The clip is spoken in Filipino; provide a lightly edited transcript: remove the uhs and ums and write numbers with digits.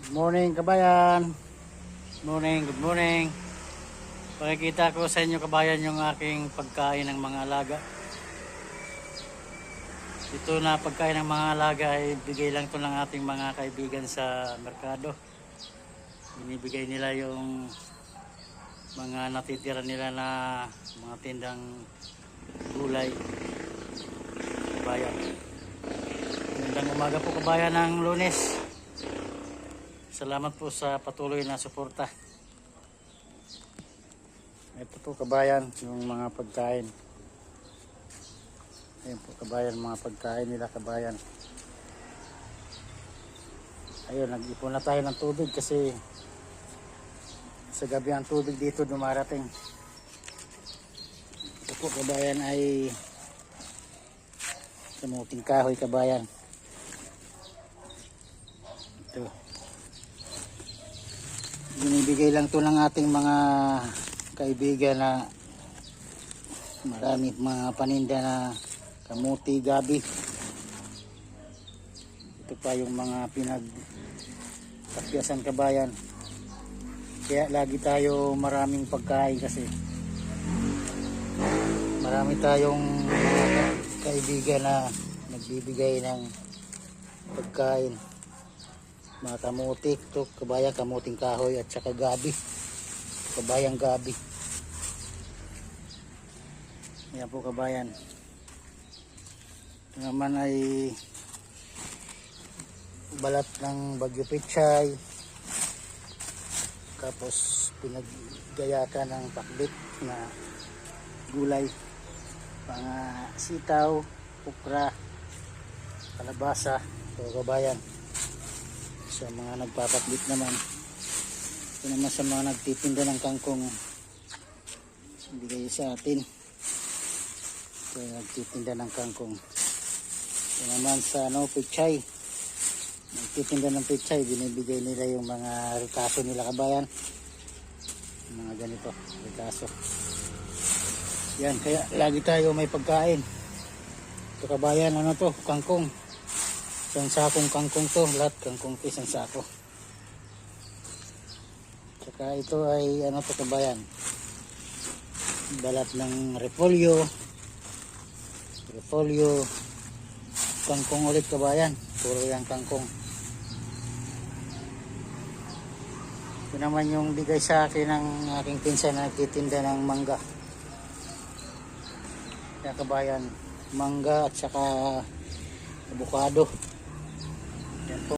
Good morning kabayan. Good morning. Pakikita ko sa inyo kabayan yung aking pagkain ng mga alaga. Ito na pagkain ng mga alaga ay bigay lang to ng ating mga kaibigan sa merkado. Binibigay nila yung mga natitira nila na mga tindang gulay. Kabayan. Magandang umaga po kabayan ng Lunes. Salamat po sa patuloy na suporta. Ito po kabayan, yung mga pagkain. Ayun po kabayan, mga pagkain nila kabayan. Ayun, nag-ipon na tayo ng tubig kasi sa gabi ang tubig dito dumarating. Ito po kabayan ay kamuting kahoy kabayan. Ito. Binibigay lang to ng ating mga kaibigan na marami mga paninda na kamuti, gabi. Ito pa yung mga pinagkapyasan kabayan. Kaya lagi tayo maraming pagkain kasi marami tayong mga kaibigan na nagbibigay ng pagkain. Mga kamuti, ito kabayan, kamuting kahoy at saka gabi. Kabayang gabi. Ayan po kabayan. Ito naman ay balat ng Bagyo Pechay. Tapos pinaggayakan ng pakbit na gulay. Mga sitaw, okra, kalabasa. Ito kabayan. Sa mga nagpapakbit naman. Ito naman sa mga nagtitinda ng kangkong. Bigay sa atin. Ito nagtitinda ng kangkong. Ito naman sa pechay. Nagtitinda ng pechay. Binibigay nila yung mga rikaso nila kabayan. Mga ganito. Rikaso. Yan. Kaya lagi tayo may pagkain. Ito kabayan. Ano to? Kangkong. Isang sakong kangkong to, lahat kangkong to, isang sako. Tsaka ito ay ano to kabayan, balat ng repolyo, kangkong ulit kabayan, puro yung kangkong. Ito naman yung bigay sa akin ng aking pinsan na nagtitinda ng mangga. Kaya kabayan, mangga at saka avocado. Yan po.